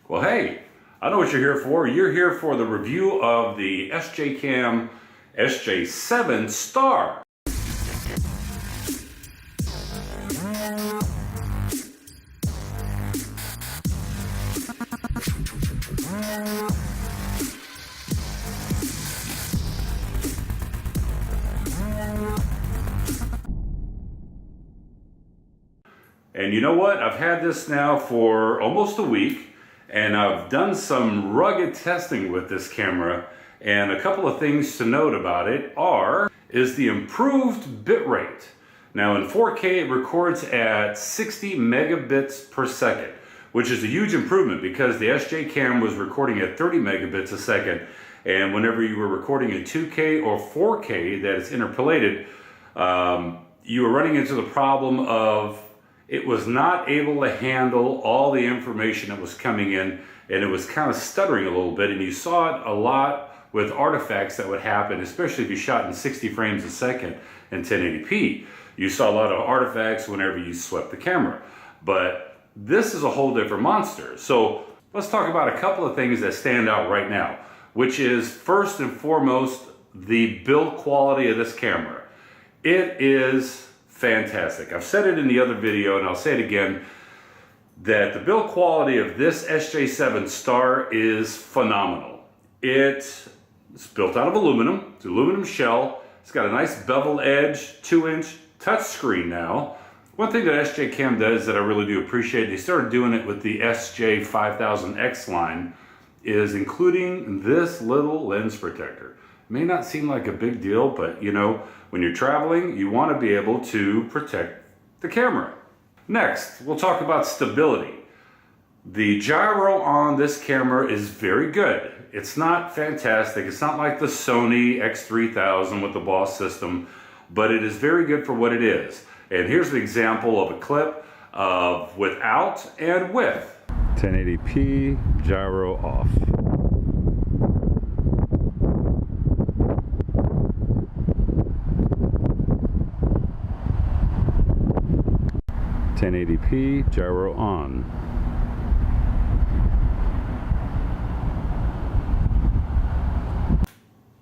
Well, hey, I know what you're here for. You're here for the review of the SJ SJ7 STAR. And you know what? I've had this now for almost a week, and I've done some rugged testing with this camera, and a couple of things to note about it is the improved bit rate. Now in 4K it records at 60 megabits per second, which is a huge improvement because the SJ cam was recording at 30 megabits a second, and whenever you were recording in 2K or 4K that is interpolated, you were running into the problem of it was not able to handle all the information that was coming in, and it was kind of stuttering a little bit, and you saw it a lot with artifacts that would happen, especially if you shot in 60 frames a second in 1080p. You saw a lot of artifacts whenever you swept the camera. But this is a whole different monster. So let's talk about a couple of things that stand out right now, which is first and foremost the build quality of this camera. It is fantastic. I've said it in the other video and I'll say it again, that the build quality of this SJ7 STAR is phenomenal. It's built out of aluminum. It's an aluminum shell. It's got a nice beveled edge, 2-inch touchscreen now. One thing that SJ Cam does that I really do appreciate, they started doing it with the SJ5000X line, is including this little lens protector. It may not seem like a big deal, but you know, when you're traveling, you want to be able to protect the camera. Next, we'll talk about stability. The gyro on this camera is very good. It's not fantastic. It's not like the Sony X3000 with the Boss system, but it is very good for what it is. And here's an example of a clip of without and with. 1080p, gyro off. .1080p, gyro on.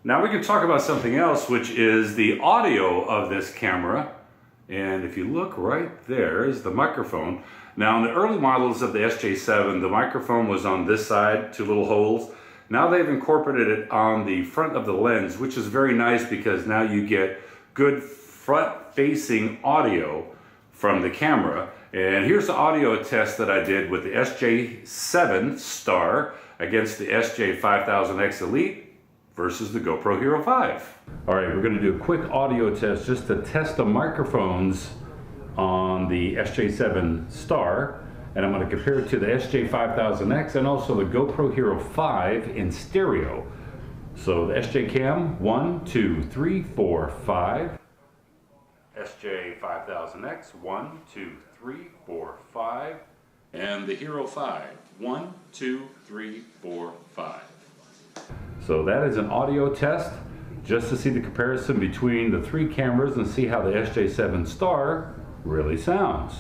Now we can talk about something else, which is the audio of this camera. And if you look right there is the microphone. Now in the early models of the SJ7, the microphone was on this side, two little holes. Now they've incorporated it on the front of the lens, which is very nice because now you get good front-facing audio from the camera. And here's the audio test that I did with the SJ7 STAR against the SJ5000X Elite versus the GoPro Hero 5. All right, we're gonna do a quick audio test just to test the microphones on the SJ7 STAR, and I'm gonna compare it to the SJ5000X and also the GoPro Hero 5 in stereo. So the SJ Cam, 1, 2, 3, 4, 5. SJ5000X, 1, 2, 3, 4, 5. And the Hero 5, 1, 2, 3, 4, 5. So that is an audio test just to see the comparison between the three cameras and see how the SJ7 STAR really sounds.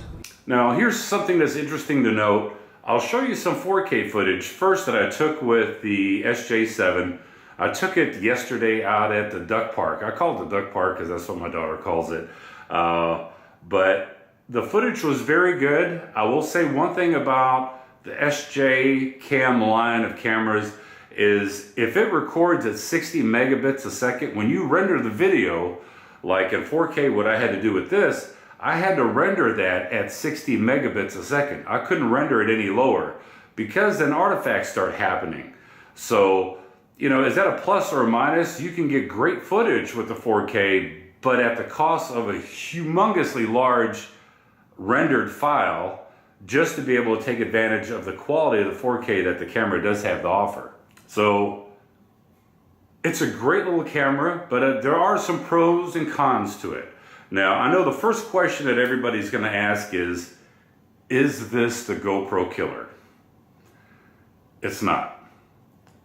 Now here's something that's interesting to note. I'll show you some 4K footage first that I took with the SJ7. I took it yesterday out at the duck park. I call it the duck park because that's what my daughter calls it. But the footage was very good. I will say one thing about the SJ Cam line of cameras is if it records at 60 megabits a second, when you render the video, like in 4K, what I had to do with this, I had to render that at 60 megabits a second. I couldn't render it any lower because then artifacts start happening. So, you know, is that a plus or a minus? You can get great footage with the 4K, but at the cost of a humongously large rendered file just to be able to take advantage of the quality of the 4K that the camera does have to offer. So it's a great little camera, but there are some pros and cons to it. Now, I know the first question that everybody's going to ask is this the GoPro killer? It's not.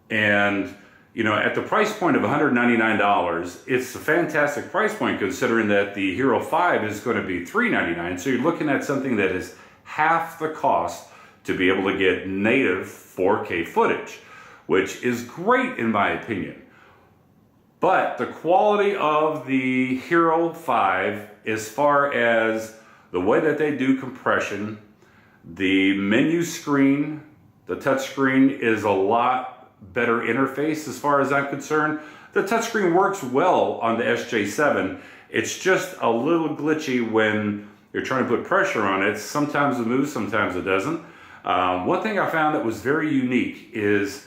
And you know, at the price point of $199, it's a fantastic price point considering that the Hero 5 is going to be $399. So you're looking at something that is half the cost to be able to get native 4K footage, which is great in my opinion. But the quality of the Hero 5, as far as the way that they do compression, the menu screen, the touch screen is a lot better interface as far as I'm concerned. The touchscreen works well on the SJ7. It's just a little glitchy when you're trying to put pressure on it. Sometimes it moves, sometimes it doesn't. One thing I found that was very unique is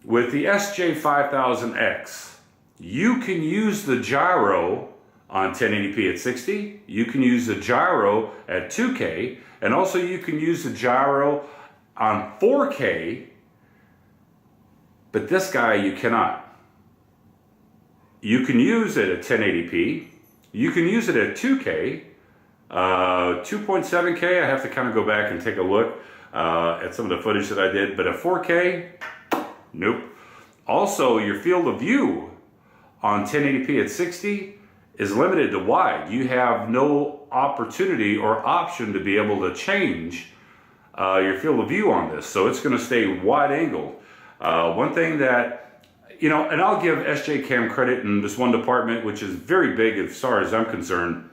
with the SJ5000X, you can use the gyro on 1080p at 60, you can use the gyro at 2K, and also you can use the gyro on 4K, but this guy you cannot. You can use it at 1080p, you can use it at 2K, 2.7K, I have to kind of go back and take a look at some of the footage that I did, but at 4K, nope. Also, your field of view on 1080p at 60 is limited to wide. You have no opportunity or option to be able to change your field of view on this, so it's going to stay wide angled. One thing that, you know, and I'll give SJ Cam credit in this one department, which is very big as far as I'm concerned,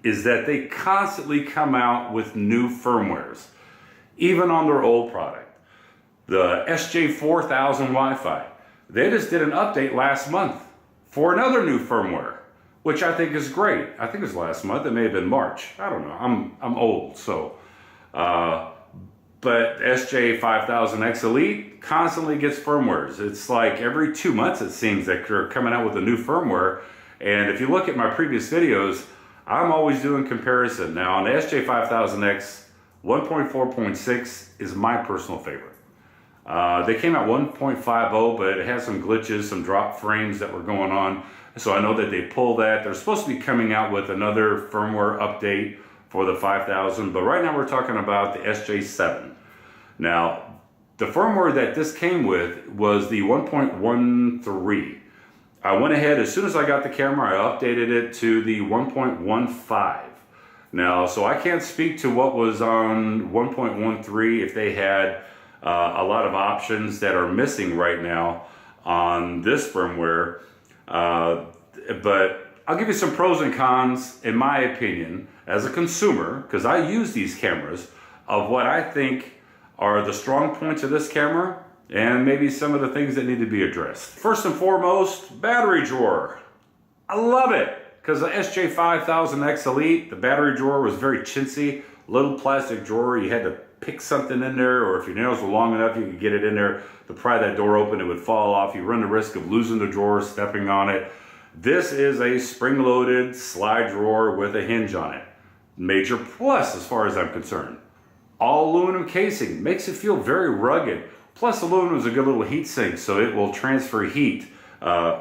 is that they constantly come out with new firmwares, even on their old product. The SJ4000 Wi-Fi, they just did an update last month for another new firmware, which I think is great. I think it was last month, it may have been March. I don't know, I'm old, so. But SJ5000X Elite constantly gets firmwares. It's like every 2 months it seems that they're coming out with a new firmware. And if you look at my previous videos, I'm always doing comparison. Now on the SJ5000X, 1.4.6 is my personal favorite. They came out 1.50, but it has some glitches, some drop frames that were going on. So I know that they pulled that. They're supposed to be coming out with another firmware update for the 5000, but right now we're talking about the SJ7. Now, the firmware that this came with was the 1.13. I went ahead, as soon as I got the camera, I updated it to the 1.15. Now, so I can't speak to what was on 1.13 if they had a lot of options that are missing right now on this firmware, but I'll give you some pros and cons, in my opinion, as a consumer, because I use these cameras, of what I think are the strong points of this camera and maybe some of the things that need to be addressed. First and foremost, battery drawer. I love it, because the SJ5000X Elite, the battery drawer was very chintzy, little plastic drawer. You had to pick something in there, or if your nails were long enough, you could get it in there to pry that door open, it would fall off. You run the risk of losing the drawer, stepping on it. This is a spring-loaded slide drawer with a hinge on it. Major plus as far as I'm concerned. All aluminum casing makes it feel very rugged. Plus aluminum is a good little heat sink, so it will transfer heat.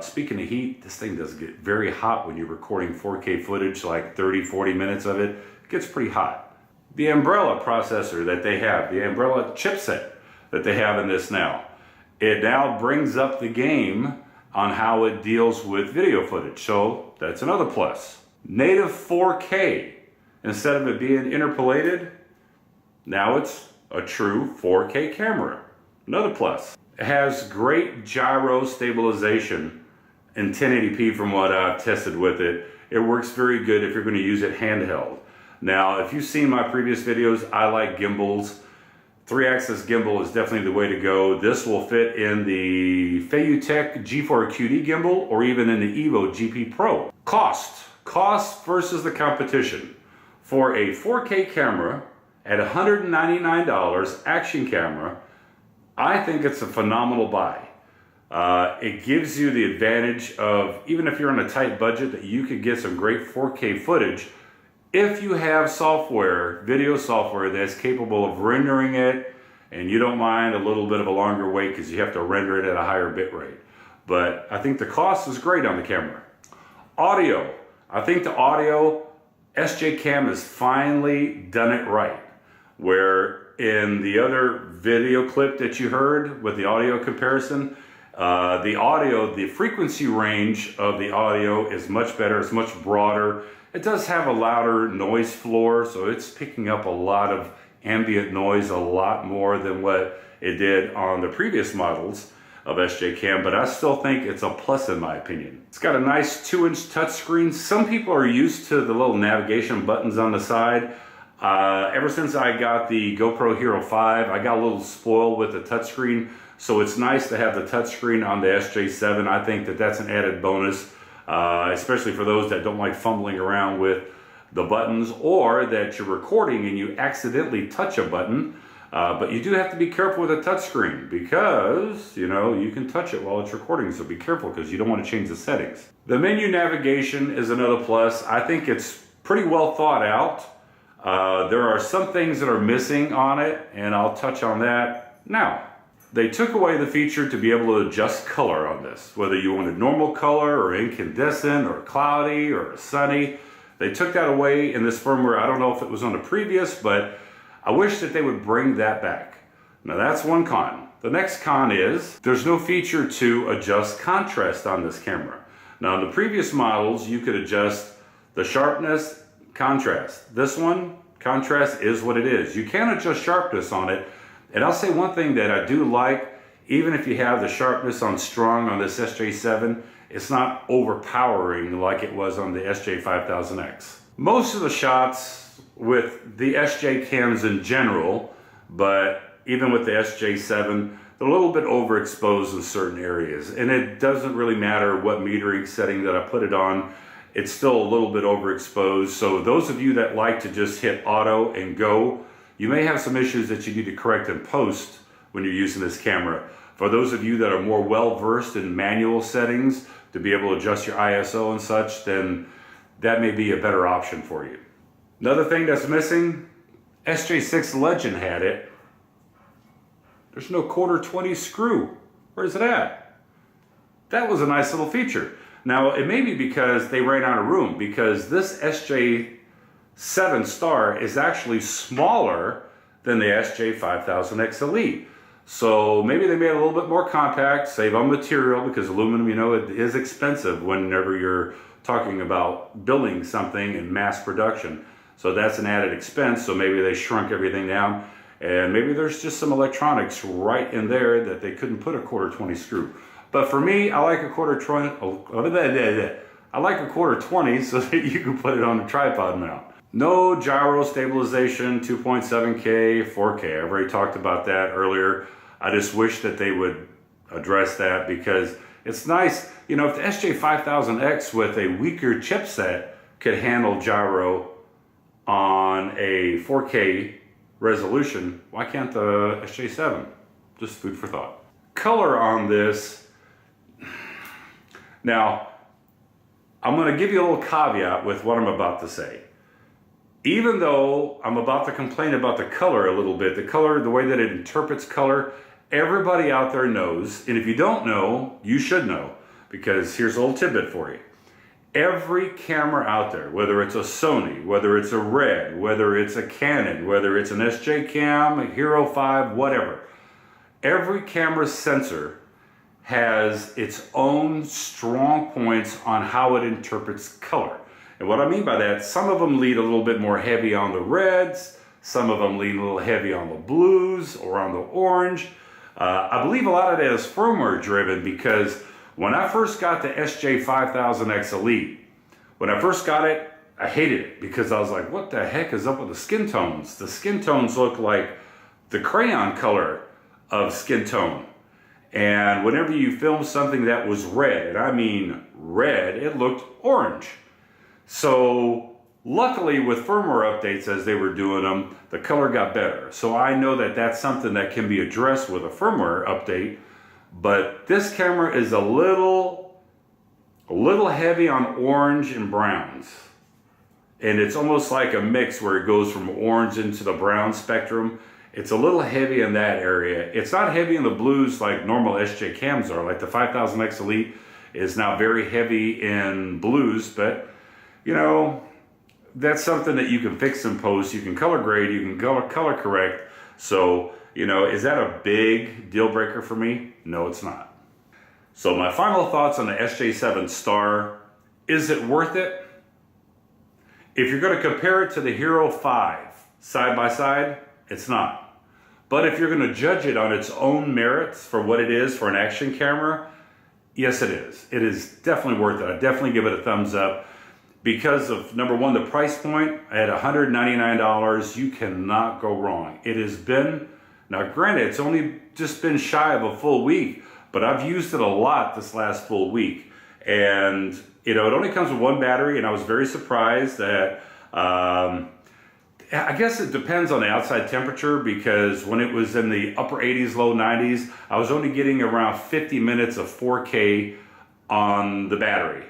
Speaking of heat, this thing does get very hot when you're recording 4K footage, like 30-40 minutes of it. It gets pretty hot. The Umbrella processor that they have, the Umbrella chipset that they have in this now, it now brings up the game on how it deals with video footage, so that's another plus. Native 4K, instead of it being interpolated, now it's a true 4K camera, another plus. It has great gyro stabilization in 1080p from what I've tested with it. It works very good if you're going to use it handheld. Now, if you've seen my previous videos, I like gimbals. 3-axis gimbal is definitely the way to go. This will fit in the Feiyutech G4QD gimbal or even in the Evo GP Pro. Cost versus the competition. For a 4K camera at $199 action camera, I think it's a phenomenal buy. It gives you the advantage of, even if you're on a tight budget, that you could get some great 4K footage if you have software, video software that's capable of rendering it, and you don't mind a little bit of a longer wait because you have to render it at a higher bit rate. But I think the cost is great on the camera. Audio. I think the audio, SJ Cam has finally done it right. Where in the other video clip that you heard with the audio comparison, the frequency range of the audio is much better, it's much broader. It does have a louder noise floor, so it's picking up a lot of ambient noise a lot more than what it did on the previous models of SJ Cam, but I still think it's a plus in my opinion. It's got a nice 2-inch touchscreen. Some people are used to the little navigation buttons on the side. Ever since I got the GoPro Hero 5, I got a little spoiled with the touchscreen, so it's nice to have the touchscreen on the SJ7. I think that that's an added bonus, especially for those that don't like fumbling around with the buttons, or that you're recording and you accidentally touch a button. But you do have to be careful with a touchscreen because, you know, you can touch it while it's recording, so be careful because you don't want to change the settings. The menu navigation is another plus. I think it's pretty well thought out. There are some things that are missing on it, and I'll touch on that now. They took away the feature to be able to adjust color on this, whether you wanted normal color or incandescent or cloudy or sunny. They took that away in this firmware. I don't know if it was on the previous, but I wish that they would bring that back. Now that's one con. The next con is there's no feature to adjust contrast on this camera. Now in the previous models, you could adjust the sharpness, contrast. This one, contrast is what it is. You can adjust sharpness on it. And I'll say one thing that I do like, even if you have the sharpness on strong on this SJ7, it's not overpowering like it was on the SJ5000X. Most of the shots with the SJ cams in general, but even with the SJ7, they're a little bit overexposed in certain areas. And it doesn't really matter what metering setting that I put it on, it's still a little bit overexposed. So those of you that like to just hit auto and go, you may have some issues that you need to correct in post when you're using this camera. For those of you that are more well-versed in manual settings to be able to adjust your ISO and such, then that may be a better option for you. Another thing that's missing, SJ6 Legend had it. There's no 1/4-20 screw. Where's it at? That was a nice little feature. Now, it may be because they ran out of room, because this SJ7 STAR is actually smaller than the SJ5000X Elite. So maybe they made it a little bit more compact, save on material, because aluminum, you know, it is expensive whenever you're talking about building something in mass production. So that's an added expense, so maybe they shrunk everything down, and maybe there's just some electronics right in there that they couldn't put a 1/4-20 screw. But for me, I like a 1/4-20, I like a 1/4-20 so that you can put it on a tripod mount. No gyro stabilization, 2.7K, 4K. I've already talked about that earlier. I just wish that they would address that because it's nice. You know, if the SJ5000X with a weaker chipset could handle gyro on a 4K resolution, why can't the SJ7? Just food for thought. Color on this. Now, I'm going to give you a little caveat with what I'm about to say. Even though I'm about to complain about the color a little bit, the color, the way that it interprets color, everybody out there knows, and if you don't know, you should know, because here's a little tidbit for you. Every camera out there, whether it's a Sony, whether it's a Red, whether it's a Canon, whether it's an SJ Cam, a Hero 5, whatever, every camera sensor has its own strong points on how it interprets color. And what I mean by that, some of them lean a little bit more heavy on the reds, some of them lean a little heavy on the blues or on the orange. I believe a lot of that is firmware driven because when I first got the SJ5000X Elite, when I first got it, I hated it because I was like, what the heck is up with the skin tones? The skin tones look like the crayon color of skin tone. And whenever you film something that was red, and I mean red, it looked orange. So luckily with firmware updates as they were doing them, the color got better. So I know that that's something that can be addressed with a firmware update, but this camera is a little heavy on orange and browns. And it's almost like a mix where it goes from orange into the brown spectrum. It's a little heavy in that area. It's not heavy in the blues like normal SJ cams are. Like the 5000X Elite is now very heavy in blues, but you know, that's something that you can fix in post. You can color grade, you can color correct. So, you know, is that a big deal breaker for me? No, it's not. So my final thoughts on the SJ7 STAR, is it worth it? If you're going to compare it to the Hero 5 side by side, It's not. But if you're going to judge it on its own merits for what it is for an action camera, yes, it is. It is definitely worth it. I definitely give it a thumbs up because of, number one, the price point. At $199, you cannot go wrong. It has been, now granted, it's only just been shy of a full week, but I've used it a lot this last full week. And, you know, it only comes with one battery, and I was very surprised that, I guess it depends on the outside temperature, because when it was in the upper 80s, low 90s, I was only getting around 50 minutes of 4K on the battery.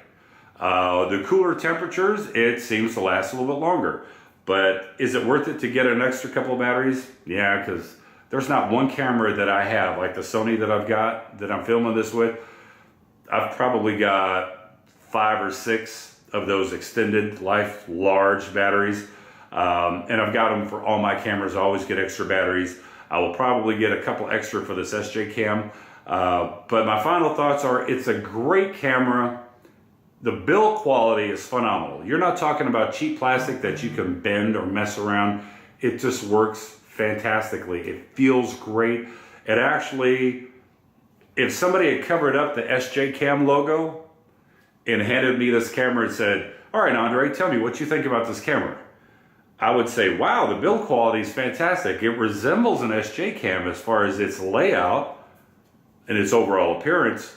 The cooler temperatures, it seems to last a little bit longer. But is it worth it to get an extra couple of batteries? Yeah, because there's not one camera that I have, like the Sony that I've got, that I'm filming this with. I've probably got 5 or 6 of those extended life large batteries. And I've got them for all my cameras. I always get extra batteries. I will probably get a couple extra for this SJ cam. But my final thoughts are, it's a great camera. The build quality is phenomenal. You're not talking about cheap plastic that you can bend or mess around. It just works fantastically. It feels great. It actually, if somebody had covered up the SJ cam logo and handed me this camera and said, all right, Andre, tell me what you think about this camera, I would say, wow, the build quality is fantastic. It resembles an SJ cam as far as its layout and its overall appearance,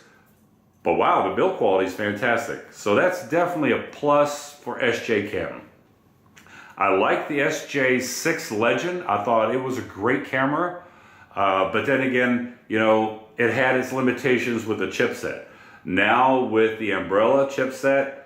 but wow, the build quality is fantastic. So that's definitely a plus for SJ cam. I like the SJ6 Legend. I thought it was a great camera, but then again, you know, it had its limitations with the chipset. Now with the Umbrella chipset,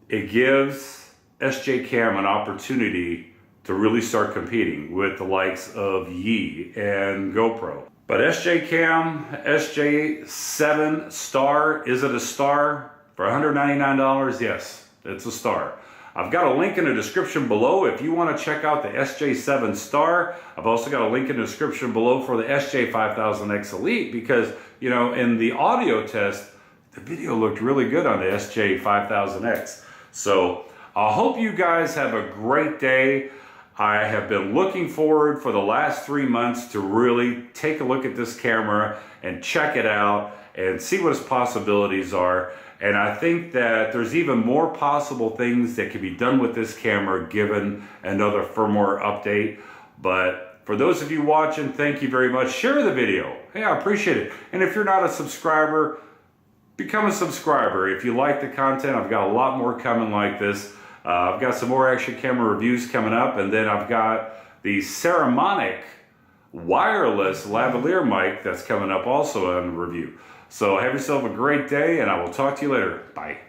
it gives SJ cam an opportunity to really start competing with the likes of Yi and GoPro. But SJ cam, SJ7 STAR, is it a star? For $199, yes, it's a star. I've got a link in the description below if you want to check out the SJ7 STAR. I've also got a link in the description below for the SJ5000X Elite, because, you know, in the audio test, the video looked really good on the SJ5000X. So I hope you guys have a great day. I have been looking forward for the last 3 months to really take a look at this camera and check it out and see what its possibilities are. And I think that there's even more possible things that can be done with this camera given another firmware update. But for those of you watching, thank you very much. Share the video. Hey, I appreciate it. And if you're not a subscriber, become a subscriber. If you like the content, I've got a lot more coming like this. I've got some more action camera reviews coming up, and then I've got the Saramonic wireless lavalier mic that's coming up also on review. So have yourself a great day, and I will talk to you later. Bye.